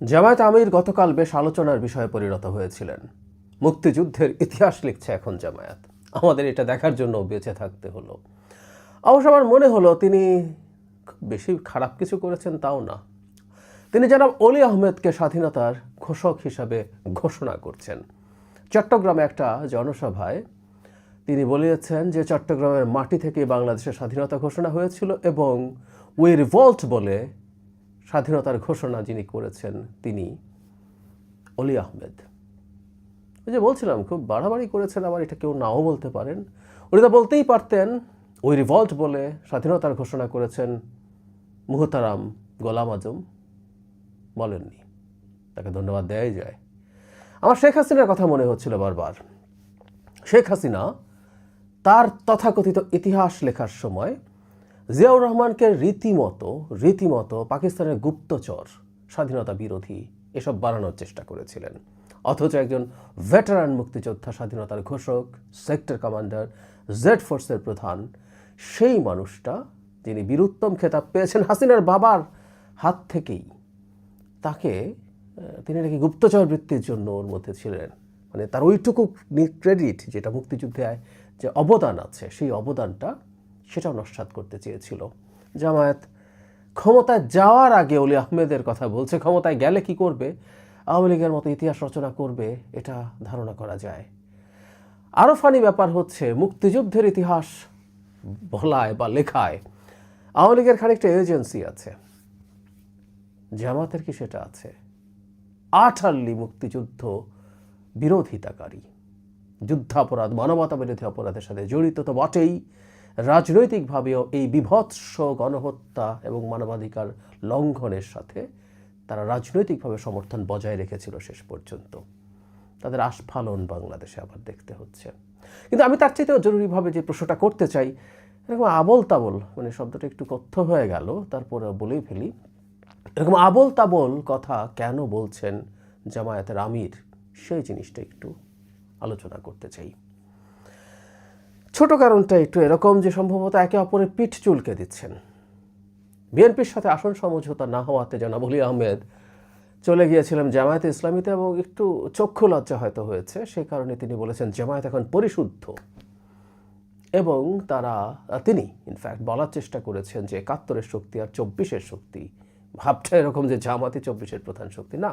জামায়াত আমির গতকাল বেশ আলোচনার বিষয়ে পরিণত হয়েছিলেন। মুক্তিযুদ্ধের ইতিহাস লিখছে এখন জামায়াত। আমাদের এটা দেখার জন্য বেঁচে থাকতে হলো। অবশ্য আমার মনে হলো তিনি খুব বেশি খারাপ কিছু করেছেন তাও না। তিনি জনাব অলি আহমেদকে স্বাধীনতার ঘোষক হিসাবে ঘোষণা করছেন। চট্টগ্রামে একটা জনসভায় তিনি বলেছেন যে চট্টগ্রামের মাটি থেকে বাংলাদেশের স্বাধীনতা ঘোষণা হয়েছিল এবং উই রিভল্ট বলে স্বাধীনতার ঘোষণা যিনি করেছেন তিনি অলি আহমেদ। ওই যে বলছিলাম খুব বাড়াবাড়ি করেছেন, আবার এটা কেউ নাও বলতে পারেন। উনি তো বলতেই পারতেন উই রিভল্ট বলে স্বাধীনতার ঘোষণা করেছেন মুহতারাম গোলাম আজম, বলেননি। তাকে ধন্যবাদ দেওয়াই যায়। আমার শেখ হাসিনার কথা মনে হচ্ছিল বারবার। শেখ হাসিনা তার তথাকথিত ইতিহাস লেখার সময় জিয়াউর রহমানকে রীতিমতো পাকিস্তানের গুপ্তচর, স্বাধীনতা বিরোধী এসব বানানোর চেষ্টা করেছিলেন। অথচ একজন ভেটারান মুক্তিযোদ্ধা, স্বাধীনতার ঘোষক, সেক্টর কমান্ডার, জেড ফোর্সের প্রধান, সেই মানুষটা যিনি বীরুত্তম খেতাব পেয়েছেন হাসিনার বাবার হাত থেকেই, তাকে তিনি নাকি গুপ্তচর বৃত্তির জন্য ওর মধ্যে ছিলেন। মানে তার ওইটুকু ক্রেডিট যেটা মুক্তিযুদ্ধে যে অবদান আছে, সেই অবদানটা সেটাও নস্যাৎ করতে চেয়েছিল জামায়াত। ক্ষমতায় যাওয়ার আগে অলি আহমেদের কথা বলছে, ক্ষমতায় গেলে কি করবে, আওয়ামী লীগের মতো ইতিহাস রচনা করবে, এটা ধারণা করা যায়। আরও ফানি ব্যাপার হচ্ছে মুক্তিযুদ্ধের ইতিহাস বলায় বা লেখায় আওয়ামী লীগের খানিকটা এজেন্সি আছে, জামাতের কি সেটা আছে? আঠারলি মুক্তিযুদ্ধ বিরোধিতাকারী, যুদ্ধাপরাধ, মানবতা বিরোধী অপরাধের সাথে জড়িত তো বটেই, রাজনৈতিকভাবেও এই বিভৎস গণহত্যা এবং মানবাধিকার লঙ্ঘনের সাথে তারা রাজনৈতিকভাবে সমর্থন বজায় রেখেছিল শেষ পর্যন্ত। তাদের আস্ফালন বাংলাদেশে আবার দেখতে হচ্ছে। কিন্তু আমি তার চাইতেও জরুরিভাবে যে প্রশ্নটা করতে চাই, এরকম আবল তাবল, মানে শব্দটা একটু কথ্য হয়ে গেল, তারপরে বলেই ফেলি, এরকম আবল তাবল কথা কেন বলছেন জামায়াতের আমির, সেই জিনিসটা একটু আলোচনা করতে চাই। ছোট কারণটা একটু এরকম যে সম্ভবত একে অপরের পিঠ চুলকে দিচ্ছেন। বিএনপির সাথে আসন সমঝোতা না হওয়াতে জনাব অলি আহমেদ চলে গিয়েছিলেন জামায়াতে ইসলামীতে এবং একটু চক্ষু লজ্জা হয়তো হয়েছে, সেই কারণে তিনি বলেছেন জামায়াত এখন পরিশুদ্ধ। এবং তিনি ইনফ্যাক্ট বলার চেষ্টা করেছেন যে ৭১-এর শক্তি আর ২৪-এর শক্তি, ভাবটা এরকম যে জামাতই ২৪-এর প্রধান শক্তি, না,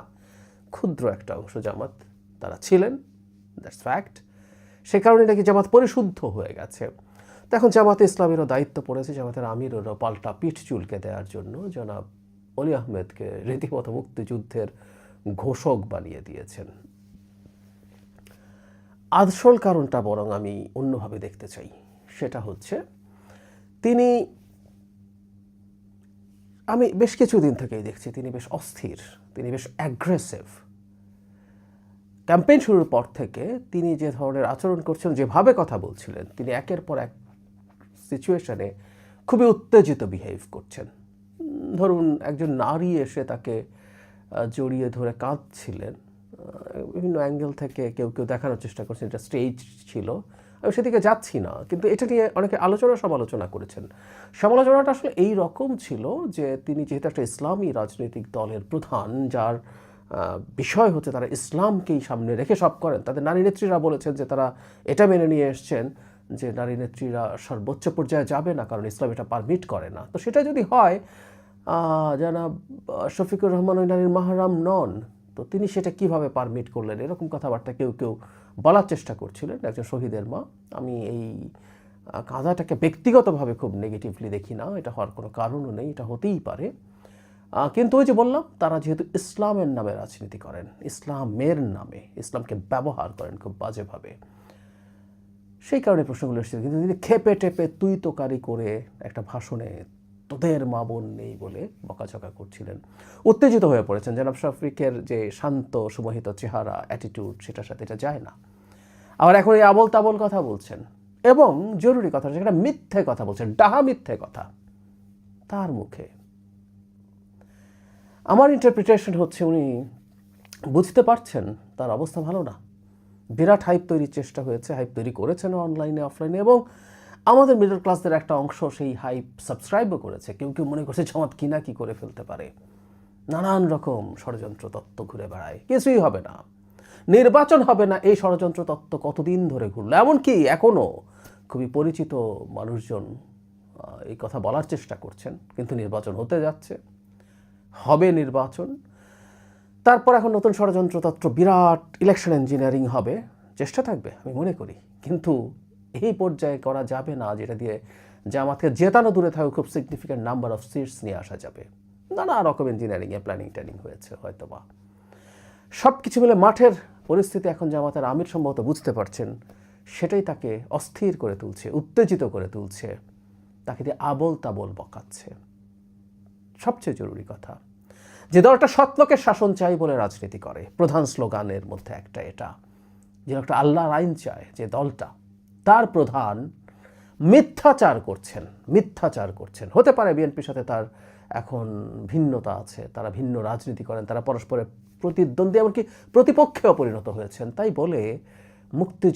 ক্ষুদ্র একটা অংশ জামাত তারা ছিলেন, দ্যাটস ফ্যাক্ট। সে কারণে নাকি জামাত পরিশুদ্ধ হয়ে গেছে। তো এখন জামাতে ইসলামীরও দায়িত্ব পড়েছে, জামাতের আমিরেরও পাল্টা পিঠ চুলকে দেওয়ার জন্য জনাব অলি আহমেদকে রীতিমতো মুক্তিযুদ্ধের ঘোষক বানিয়ে দিয়েছেন। আসল কারণটা বরং আমি অন্যভাবে দেখতে চাই। সেটা হচ্ছে আমি বেশ কিছুদিন থেকেই দেখছি তিনি বেশ অস্থির, তিনি বেশ অ্যাগ্রেসিভ। ক্যাম্পেইন শুরুর পর থেকে তিনি যে ধরনের আচরণ করছেন, যেভাবে কথা বলছিলেন, তিনি একের পর এক সিচুয়েশনে খুবই উত্তেজিত বিহেভ করছেন। ধরুন একজন নারী এসে তাকে জড়িয়ে ধরে কাঁদছিলেন, বিভিন্ন অ্যাঙ্গেল থেকে কেউ দেখানোর চেষ্টা করছেন এটা স্টেজ ছিল, আমি সেদিকে যাচ্ছি না, কিন্তু এটা নিয়ে অনেকে সমালোচনা করেছেন। সমালোচনাটা আসলে এই রকম ছিল যে তিনি যেহেতু একটা ইসলামী রাজনৈতিক দলের প্রধান, যার বিষয় হচ্ছে তারা ইসলামকেই সামনে রেখে সব করেন, তাদের নারী নেত্রীরা বলেছেন যে তারা এটা মেনে নিয়ে এসছেন যে নারী নেত্রীরা সর্বোচ্চ পর্যায়ে যাবে না, কারণ ইসলাম এটা পারমিট করে না। তো সেটা যদি হয়, জনাব শফিকুর রহমান ওই নারীর মাহরাম নন, তো তিনি সেটা কিভাবে পারমিট করলেন, এরকম কথাবার্তা কেউ বলার চেষ্টা করছিলেন। একজন শহীদের মা, আমি এই কাঁদাটাকে ব্যক্তিগতভাবে খুব নেগেটিভলি দেখি না, এটা হওয়ার কোনো কারণও নেই, এটা হতেই পারে। কিন্তু ওই যে বললাম, তারা যেহেতু ইসলামের নামে রাজনীতি করেন, ইসলামের নামে ইসলামকে ব্যবহার করেন খুব বাজেভাবে, সেই কারণে প্রশ্নগুলো এসেছে। কিন্তু তিনি খেপে টেপে তুই তোকারি করে একটা ভাষণে তোদের মা বোন নেই বলে বকাঝকা করছিলেন, উত্তেজিত হয়ে পড়েছেন। জনাব শফিকের যে শান্ত সুমোহিত চেহারা, অ্যাটিটিউড, সেটার সাথে এটা যায় না। আবার এখন এই আবল তাবল কথা বলছেন, এবং জরুরি কথা সেটা মিথ্যে কথা বলছেন, ডাহা মিথ্যে কথা তার মুখে। আমার ইন্টারপ্রিটেশন হচ্ছে উনি বুঝতে পারছেন তার অবস্থা ভালো না। বিরাট হাইপ তৈরির চেষ্টা হয়েছে, হাইপ তৈরি করেছেন অনলাইনে অফলাইনে, এবং আমাদের মিডল ক্লাসদের একটা অংশ সেই হাইপ সাবস্ক্রাইবও করেছে। কেউ মনে করছে জামাত কি করে ফেলতে পারে। নানান রকম ষড়যন্ত্র তত্ত্ব ঘুরে বেড়ায়, কিছুই হবে না, নির্বাচন হবে না, এই ষড়যন্ত্র তত্ত্ব কতদিন ধরে ঘুরলো। এমনকি এখনও খুবই পরিচিত মানুষজন এই কথা বলার চেষ্টা করছেন, কিন্তু নির্বাচন হতে যাচ্ছে, হবে নির্বাচন, তারপর এখন নতুন ষড়যন্ত্রতন্ত্র, বিরাট ইলেকশন ইঞ্জিনিয়ারিং হবে, চেষ্টা থাকবে আমি মনে করি। কিন্তু এই পর্যায়ে করা যাবে না যেটা দিয়ে জামাতকে জেতানো দূরে থাকুক, খুব সিগনিফিক্যান্ট নাম্বার অফ সিটস নিয়ে আসা যাবে। নানা রকম ইঞ্জিনিয়ারিংয়ে প্ল্যানিং ট্যানিং হয়েছে হয়তোবা। সব কিছু মিলে মাঠের পরিস্থিতি এখন জামাতের আমির সম্ভবত বুঝতে পারছেন, সেটাই তাকে অস্থির করে তুলছে, উত্তেজিত করে তুলছে, তাকে দিয়ে আবোল তাবোল বকাচ্ছে। সবচেয়ে জরুরি কথা, যে দলটা সৎলোকের শাসন চাই বলে রাজনীতি করে, প্রধান স্লোগানের মধ্যে একটা এটা, যে একটা আল্লাহর আইন চায়, যে দলটা, তার প্রধান মিথ্যাচার করছেন। হতে পারে বিএনপির সাথে তার এখন ভিন্নতা আছে, তারা ভিন্ন রাজনীতি করেন, তারা পরস্পরের প্রতিদ্বন্দ্বী এমনকি প্রতিপক্ষেও পরিণত হয়েছেন, তাই বলে মুক্তিযুদ্ধ